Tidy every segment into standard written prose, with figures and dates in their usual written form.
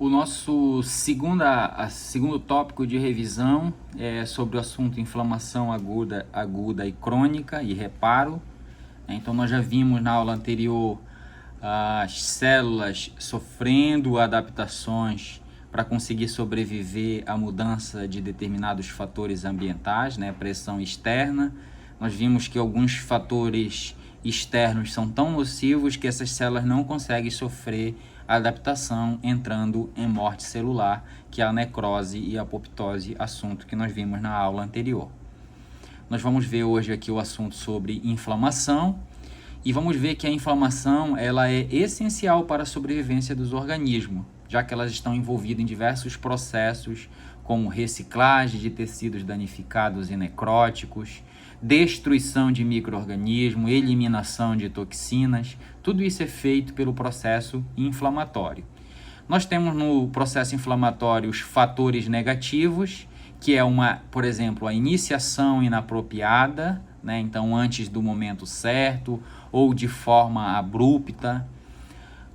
O nosso segundo tópico de revisão é sobre o assunto inflamação aguda e crônica e reparo. Então nós já vimos na aula anterior as células sofrendo adaptações para conseguir sobreviver à mudança de determinados fatores ambientais, pressão externa. Nós vimos que alguns fatores externos são tão nocivos que essas células não conseguem sofrer a adaptação, entrando em morte celular, que é a necrose e a apoptose, assunto que nós vimos na aula anterior. Nós vamos ver hoje aqui o assunto sobre inflamação, e vamos ver que a inflamação ela é essencial para a sobrevivência dos organismos, já que elas estão envolvidas em diversos processos, como reciclagem de tecidos danificados e necróticos, destruição de micro-organismos, eliminação de toxinas. Tudo isso é feito pelo processo inflamatório. Nós temos no processo inflamatório os fatores negativos, que é por exemplo, a iniciação inapropriada, então antes do momento certo ou de forma abrupta.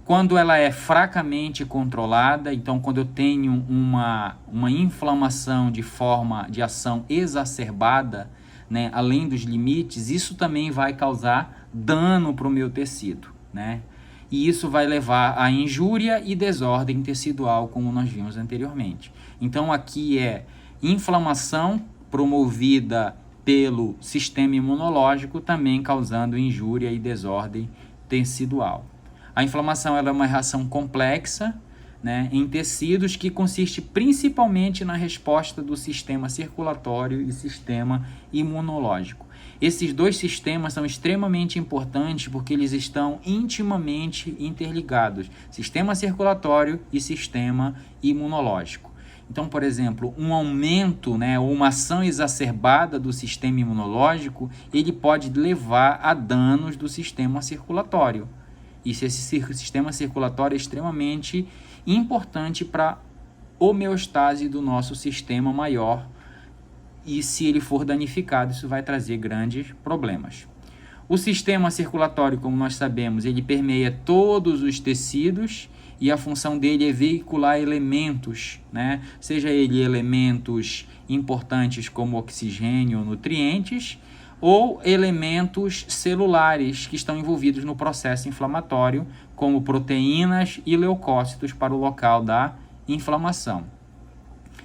Quando ela é fracamente controlada, então quando eu tenho uma inflamação de ação exacerbada, além dos limites, isso também vai causar dano para o meu tecido, E isso vai levar a injúria e desordem tecidual, como nós vimos anteriormente. Então aqui é inflamação promovida pelo sistema imunológico, também causando injúria e desordem tecidual. A inflamação ela é uma reação complexa, em tecidos, que consiste principalmente na resposta do sistema circulatório e sistema imunológico. Esses dois sistemas são extremamente importantes porque eles estão intimamente interligados, sistema circulatório e sistema imunológico. Então, por exemplo, um aumento, ou uma ação exacerbada do sistema imunológico, ele pode levar a danos do sistema circulatório. E esse sistema circulatório é extremamente importante para a homeostase do nosso sistema maior, e se ele for danificado, isso vai trazer grandes problemas. O sistema circulatório, como nós sabemos, ele permeia todos os tecidos e a função dele é veicular elementos, seja ele elementos importantes como oxigênio ou nutrientes, ou elementos celulares que estão envolvidos no processo inflamatório, como proteínas e leucócitos para o local da inflamação,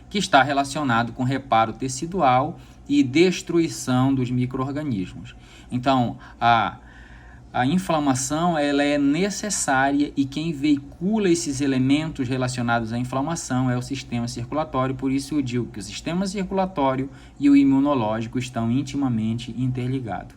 que está relacionado com reparo tecidual e destruição dos micro-organismos. Então, a inflamação ela é necessária, e quem veicula esses elementos relacionados à inflamação é o sistema circulatório. Por isso eu digo que o sistema circulatório e o imunológico estão intimamente interligados.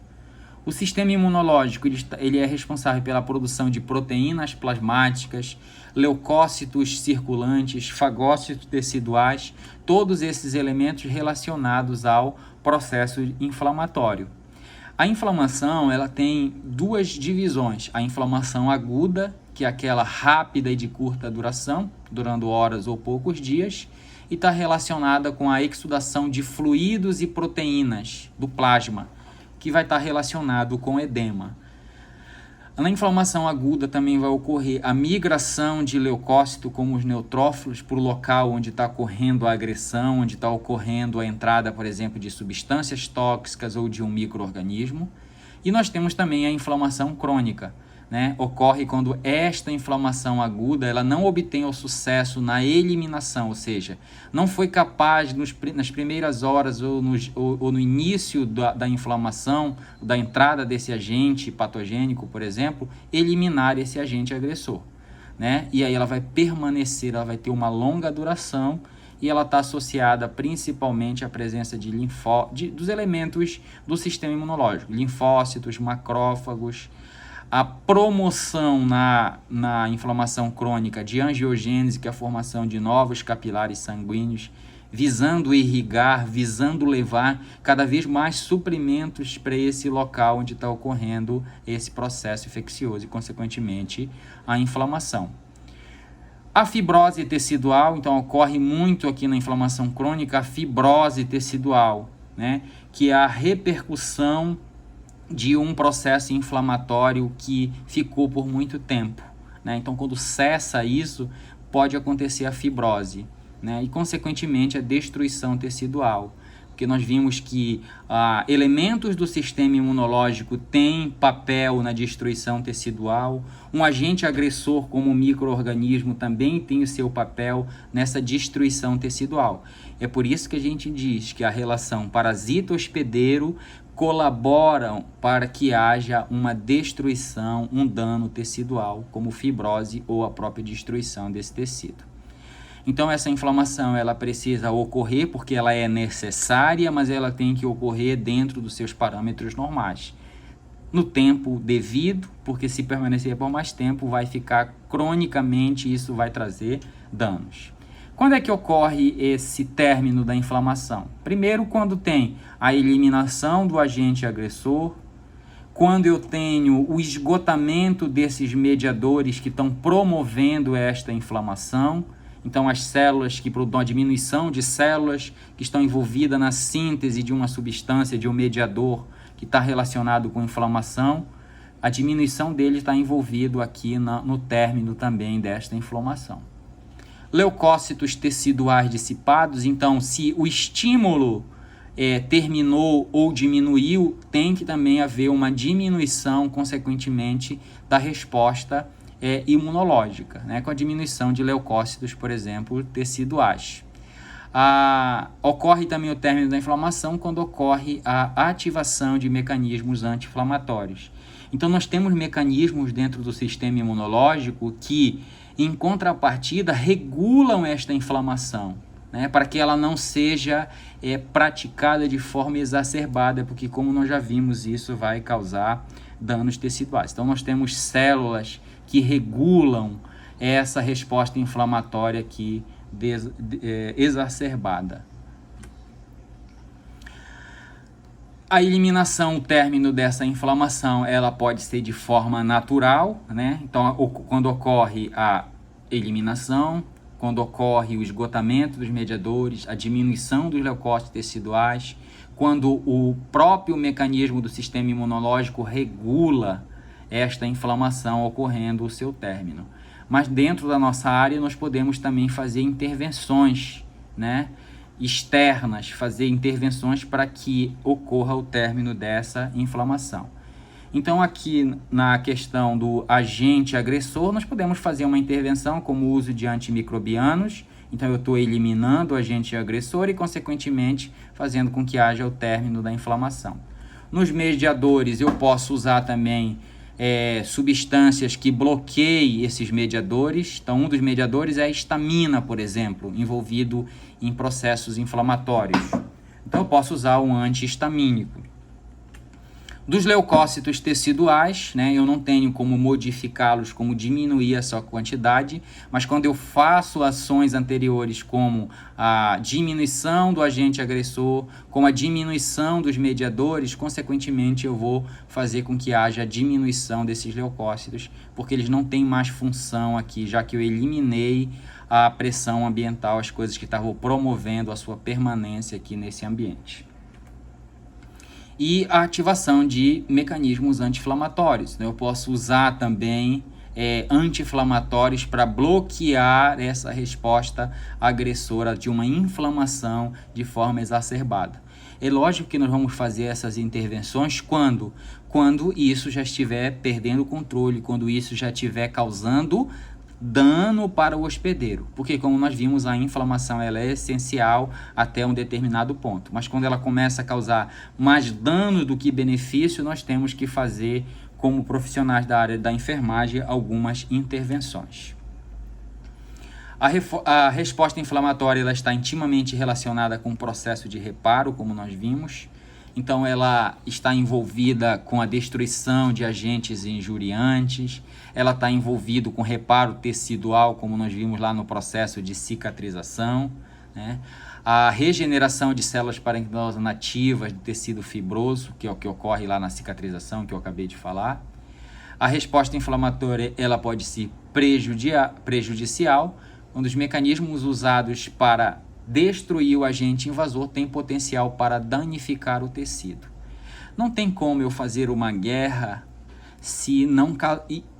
O sistema imunológico ele é responsável pela produção de proteínas plasmáticas, leucócitos circulantes, fagócitos teciduais, todos esses elementos relacionados ao processo inflamatório. A inflamação ela tem duas divisões: a inflamação aguda, que é aquela rápida e de curta duração, durando horas ou poucos dias, e está relacionada com a exudação de fluidos e proteínas do plasma, que vai estar relacionado com edema. Na inflamação aguda também vai ocorrer a migração de leucócito, como os neutrófilos, para o local onde está ocorrendo a agressão, onde está ocorrendo a entrada, por exemplo, de substâncias tóxicas ou de um micro-organismo. E nós temos também a inflamação crônica, Ocorre quando esta inflamação aguda ela não obtém o sucesso na eliminação, ou seja, não foi capaz nas primeiras horas ou no início da inflamação, da entrada desse agente patogênico, por exemplo, eliminar esse agente agressor. E aí ela vai permanecer, ela vai ter uma longa duração, e ela está associada principalmente à presença dos elementos do sistema imunológico, linfócitos, macrófagos, a promoção na inflamação crônica de angiogênese, que é a formação de novos capilares sanguíneos, visando irrigar, visando levar cada vez mais suprimentos para esse local onde está ocorrendo esse processo infeccioso e, consequentemente, a inflamação. A fibrose tecidual, então, ocorre muito aqui na inflamação crônica, a fibrose tecidual, que é a repercussão de um processo inflamatório que ficou por muito tempo. Então, quando cessa isso, pode acontecer a fibrose, né? E, consequentemente, a destruição tecidual. Porque nós vimos que elementos do sistema imunológico têm papel na destruição tecidual, um agente agressor como o micro-organismo também tem o seu papel nessa destruição tecidual. É por isso que a gente diz que a relação parasita-hospedeiro colaboram para que haja uma destruição, um dano tecidual, como fibrose ou a própria destruição desse tecido. Então, essa inflamação ela precisa ocorrer porque ela é necessária, mas ela tem que ocorrer dentro dos seus parâmetros normais. No tempo devido, porque se permanecer por mais tempo, vai ficar cronicamente e isso vai trazer danos. Quando é que ocorre esse término da inflamação? Primeiro, quando tem a eliminação do agente agressor, quando eu tenho o esgotamento desses mediadores que estão promovendo esta inflamação. Então, as células que produzem a diminuição de células que estão envolvidas na síntese de uma substância, de um mediador que está relacionado com inflamação, a diminuição dele está envolvido aqui no término também desta inflamação. Leucócitos teciduais dissipados, então, se o estímulo terminou ou diminuiu, tem que também haver uma diminuição, consequentemente, da resposta imunológica, né, com a diminuição de leucócitos, por exemplo, teciduais. Ocorre também o término da inflamação quando ocorre a ativação de mecanismos anti-inflamatórios. Então, nós temos mecanismos dentro do sistema imunológico que, em contrapartida, regulam esta inflamação, né, para que ela não seja praticada de forma exacerbada, porque, como nós já vimos, isso vai causar danos teciduais. Então, nós temos células que regulam essa resposta inflamatória aqui exacerbada. A eliminação, o término dessa inflamação, ela pode ser de forma natural, né? Então, quando ocorre a eliminação, quando ocorre o esgotamento dos mediadores, a diminuição dos leucócitos teciduais, quando o próprio mecanismo do sistema imunológico regula esta inflamação ocorrendo o seu término. Mas dentro da nossa área nós podemos também fazer intervenções, né, externas, fazer intervenções para que ocorra o término dessa inflamação. Então, aqui na questão do agente agressor, nós podemos fazer uma intervenção como o uso de antimicrobianos. Então, eu estou eliminando o agente agressor e, consequentemente, fazendo com que haja o término da inflamação. Nos mediadores, eu posso usar também substâncias que bloqueiem esses mediadores. Então, um dos mediadores é a histamina, por exemplo, envolvido em processos inflamatórios. Então, eu posso usar um antihistamínico. Dos leucócitos teciduais, né, eu não tenho como modificá-los, como diminuir a sua quantidade, mas quando eu faço ações anteriores como a diminuição do agente agressor, como a diminuição dos mediadores, consequentemente eu vou fazer com que haja a diminuição desses leucócitos, porque eles não têm mais função aqui, já que eu eliminei a pressão ambiental, as coisas que estavam promovendo a sua permanência aqui nesse ambiente. E a ativação de mecanismos anti-inflamatórios. Eu posso usar também anti-inflamatórios para bloquear essa resposta agressora de uma inflamação de forma exacerbada. É lógico que nós vamos fazer essas intervenções quando isso já estiver perdendo o controle, quando isso já estiver causando dano para o hospedeiro, porque, como nós vimos, a inflamação ela é essencial até um determinado ponto, mas quando ela começa a causar mais dano do que benefício, nós temos que fazer, como profissionais da área da enfermagem, algumas intervenções. A resposta inflamatória ela está intimamente relacionada com o processo de reparo, como nós vimos. Então, ela está envolvida com a destruição de agentes injuriantes, ela está envolvida com reparo tecidual, como nós vimos lá no processo de cicatrização, né? A regeneração de células parenquimosas nativas do tecido fibroso, que é o que ocorre lá na cicatrização, que eu acabei de falar. A resposta inflamatória ela pode ser prejudicial, quando os mecanismos usados para destruir o agente invasor tem potencial para danificar o tecido. Não tem como eu fazer uma guerra se não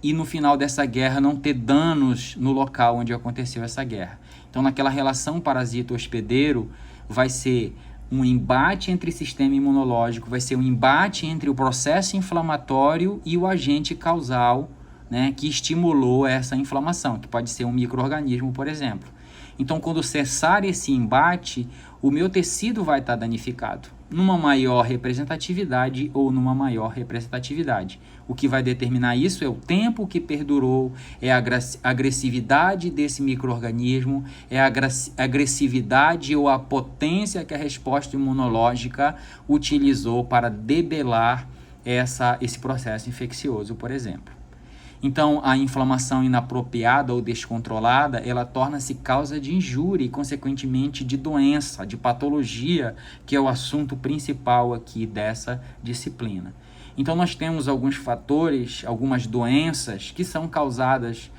e no final dessa guerra não ter danos no local onde aconteceu essa guerra. Então, naquela relação parasita-hospedeiro, vai ser um embate entre sistema imunológico, vai ser um embate entre o processo inflamatório e o agente causal, né, que estimulou essa inflamação, que pode ser um micro-organismo, por exemplo. Então, quando cessar esse embate, o meu tecido vai estar danificado, numa maior representatividade ou numa maior representatividade. O que vai determinar isso é o tempo que perdurou, é a agressividade desse micro-organismo, é a agressividade ou a potência que a resposta imunológica utilizou para debelar esse processo infeccioso, por exemplo. Então, a inflamação inapropriada ou descontrolada, ela torna-se causa de injúria e, consequentemente, de doença, de patologia, que é o assunto principal aqui dessa disciplina. Então, nós temos alguns fatores, algumas doenças que são causadas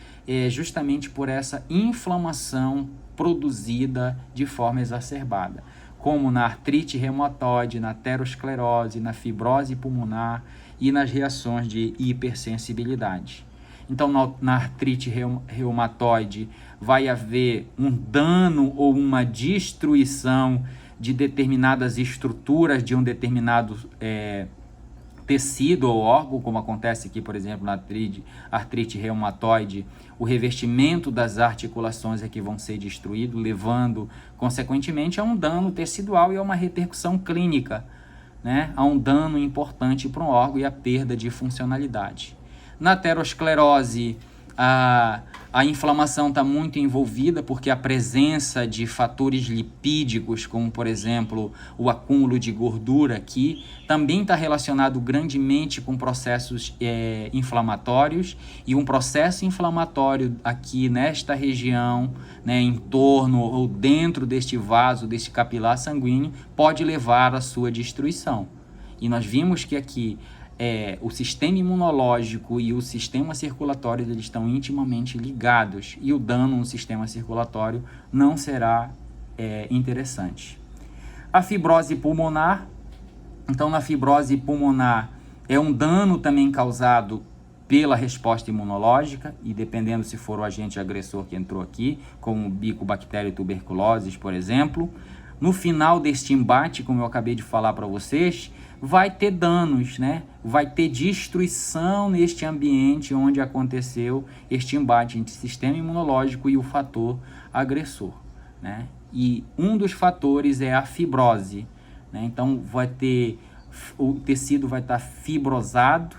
justamente por essa inflamação produzida de forma exacerbada, como na artrite reumatoide, na aterosclerose, na fibrose pulmonar e nas reações de hipersensibilidade. Então, na artrite reumatoide, vai haver um dano ou uma destruição de determinadas estruturas de um determinado tecido ou órgão, como acontece aqui, por exemplo, na artrite reumatoide, o revestimento das articulações é que vão ser destruídos, levando, consequentemente, a um dano tecidual e a uma repercussão clínica, né? A um dano importante para um órgão e a perda de funcionalidade. Na aterosclerose, a inflamação está muito envolvida porque a presença de fatores lipídicos, como por exemplo o acúmulo de gordura aqui, também está relacionado grandemente com processos inflamatórios, e um processo inflamatório aqui nesta região, né, em torno ou dentro deste vaso, deste capilar sanguíneo, pode levar à sua destruição. E nós vimos que aqui o sistema imunológico e o sistema circulatório, eles estão intimamente ligados, e o dano no sistema circulatório não será interessante. A fibrose pulmonar, então na fibrose pulmonar é um dano também causado pela resposta imunológica, e dependendo se for o agente agressor que entrou aqui, como bicobactéria e tuberculose, por exemplo. No final deste embate, como eu acabei de falar para vocês, vai ter danos, né? Vai ter destruição neste ambiente onde aconteceu este embate entre o sistema imunológico e o fator agressor, né? E um dos fatores é a fibrose, né? Então o tecido vai estar fibrosado,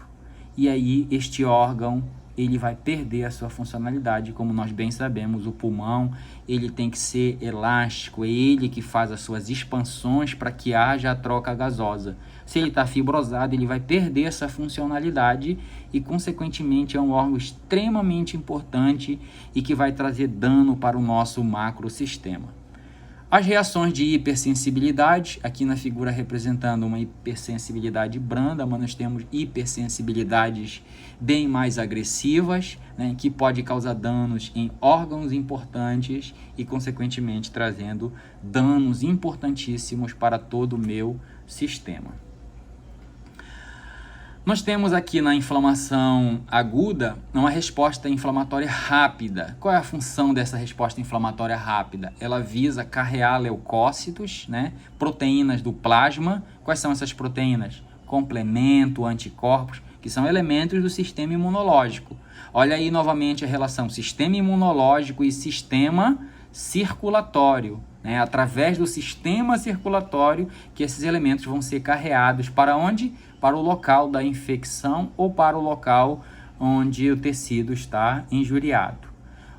e aí este órgão ele vai perder a sua funcionalidade. Como nós bem sabemos, o pulmão ele tem que ser elástico, é ele que faz as suas expansões para que haja a troca gasosa. Se ele está fibrosado, ele vai perder essa funcionalidade e, consequentemente, é um órgão extremamente importante e que vai trazer dano para o nosso macrosistema. As reações de hipersensibilidade, aqui na figura representando uma hipersensibilidade branda, mas nós temos hipersensibilidades bem mais agressivas, né, que pode causar danos em órgãos importantes e, consequentemente, trazendo danos importantíssimos para todo o meu sistema. Nós temos aqui na inflamação aguda uma resposta inflamatória rápida. Qual é a função dessa resposta inflamatória rápida? Ela visa carrear leucócitos, né, proteínas do plasma. Quais são essas proteínas? Complemento, anticorpos, que são elementos do sistema imunológico. Olha aí novamente a relação sistema imunológico e sistema circulatório, né? Através do sistema circulatório que esses elementos vão ser carreados para onde? Para o local da infecção ou para o local onde o tecido está injuriado.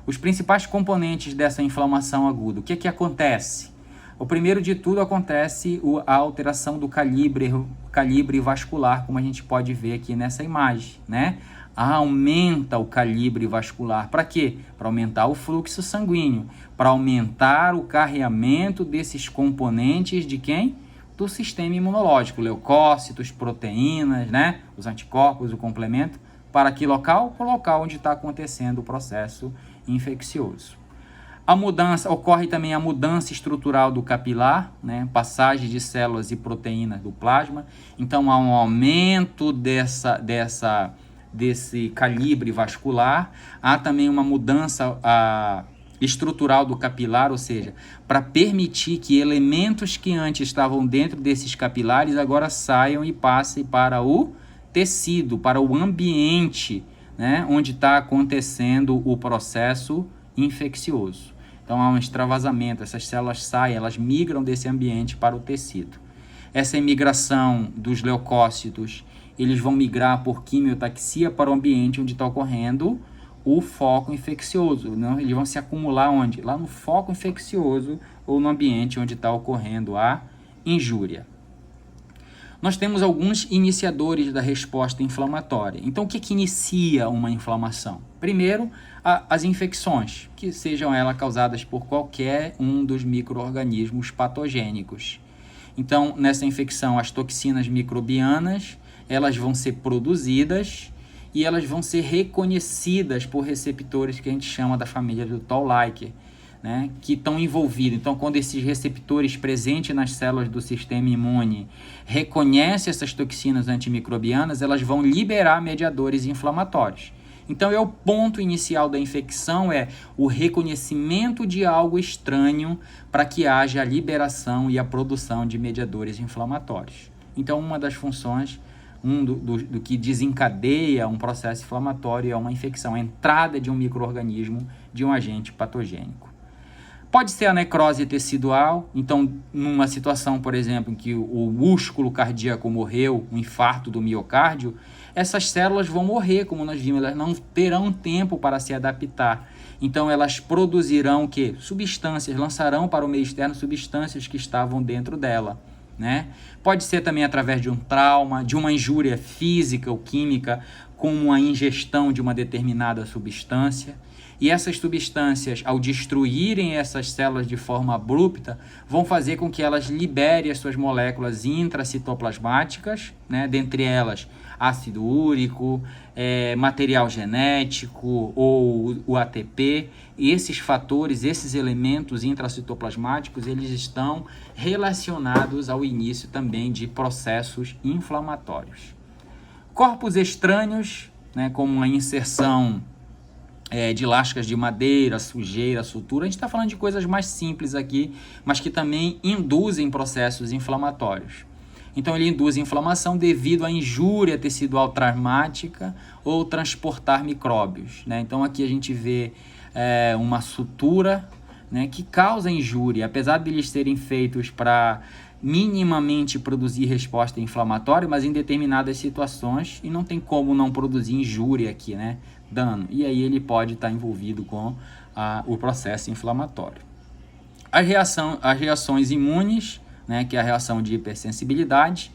Os principais componentes dessa inflamação aguda, o que acontece? O primeiro de tudo acontece a alteração do calibre vascular, como a gente pode ver aqui nessa imagem, né? Aumenta o calibre vascular. Para quê? Para aumentar o fluxo sanguíneo, para aumentar o carreamento desses componentes de quem? Do sistema imunológico, leucócitos, proteínas, né? Os anticorpos, o complemento. Para que local? Para o local onde está acontecendo o processo infeccioso. Ocorre também a mudança estrutural do capilar, né? Passagem de células e proteínas do plasma. Então há um aumento dessa desse calibre vascular. Há também uma mudança estrutural do capilar, ou seja, para permitir que elementos que antes estavam dentro desses capilares agora saiam e passem para o tecido, para o ambiente, né, onde está acontecendo o processo infeccioso. Então há um extravasamento, essas células saem, elas migram desse ambiente para o tecido. Essa imigração dos leucócitos, eles vão migrar por quimiotaxia para o ambiente onde está ocorrendo o foco infeccioso. Não? Eles vão se acumular onde? Lá no foco infeccioso ou no ambiente onde está ocorrendo a injúria. Nós temos alguns iniciadores da resposta inflamatória. Então, o que inicia uma inflamação? Primeiro, as infecções, que sejam elas causadas por qualquer um dos micro-organismos patogênicos. Então, nessa infecção, as toxinas microbianas, elas vão ser produzidas e elas vão ser reconhecidas por receptores que a gente chama da família do Toll-like, né, que estão envolvidos. Então, quando esses receptores presentes nas células do sistema imune reconhecem essas toxinas antimicrobianas, elas vão liberar mediadores inflamatórios. Então, o ponto inicial da infecção é o reconhecimento de algo estranho para que haja a liberação e a produção de mediadores inflamatórios. Então, uma das funções, do que desencadeia um processo inflamatório é uma infecção, a entrada de um micro-organismo, de um agente patogênico. Pode ser a necrose tecidual, então numa situação, por exemplo, em que o músculo cardíaco morreu, um infarto do miocárdio, essas células vão morrer, como nós vimos, elas não terão tempo para se adaptar. Então elas produzirão o quê? Substâncias, lançarão para o meio externo substâncias que estavam dentro dela, né? Pode ser também através de um trauma, de uma injúria física ou química, como a ingestão de uma determinada substância. E essas substâncias, ao destruírem essas células de forma abrupta, vão fazer com que elas liberem as suas moléculas intracitoplasmáticas, né? Dentre elas ácido úrico, material genético ou o ATP. E esses fatores, esses elementos intracitoplasmáticos, eles estão relacionados ao início também de processos inflamatórios. Corpos estranhos, né, como a inserção de lascas de madeira, sujeira, sutura, a gente está falando de coisas mais simples aqui, mas que também induzem processos inflamatórios. Então ele induz inflamação devido à injúria tecidual traumática ou transportar micróbios, né? Então aqui a gente vê uma sutura, né, que causa injúria, apesar de eles serem feitos para minimamente produzir resposta inflamatória, mas em determinadas situações, e não tem como não produzir injúria aqui, né? Dano. E aí ele pode estar envolvido com o processo inflamatório. As reações imunes, né, que é a reação de hipersensibilidade.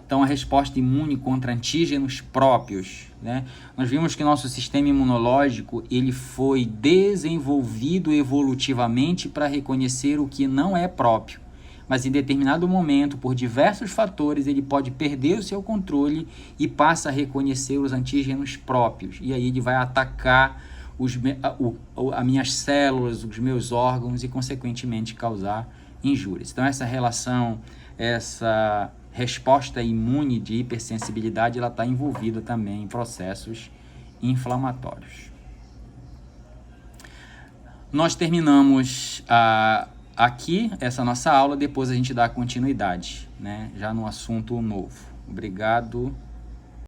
Então, a resposta imune contra antígenos próprios, né? Nós vimos que nosso sistema imunológico ele foi desenvolvido evolutivamente para reconhecer o que não é próprio. Mas em determinado momento, por diversos fatores, ele pode perder o seu controle e passa a reconhecer os antígenos próprios. E aí ele vai atacar as minhas células, os meus órgãos e, consequentemente, causar injúrias. Então, essa relação, essa resposta imune de hipersensibilidade, ela está envolvida também em processos inflamatórios. Nós terminamos aqui essa nossa aula, depois a gente dá continuidade, né, já no assunto novo. Obrigado.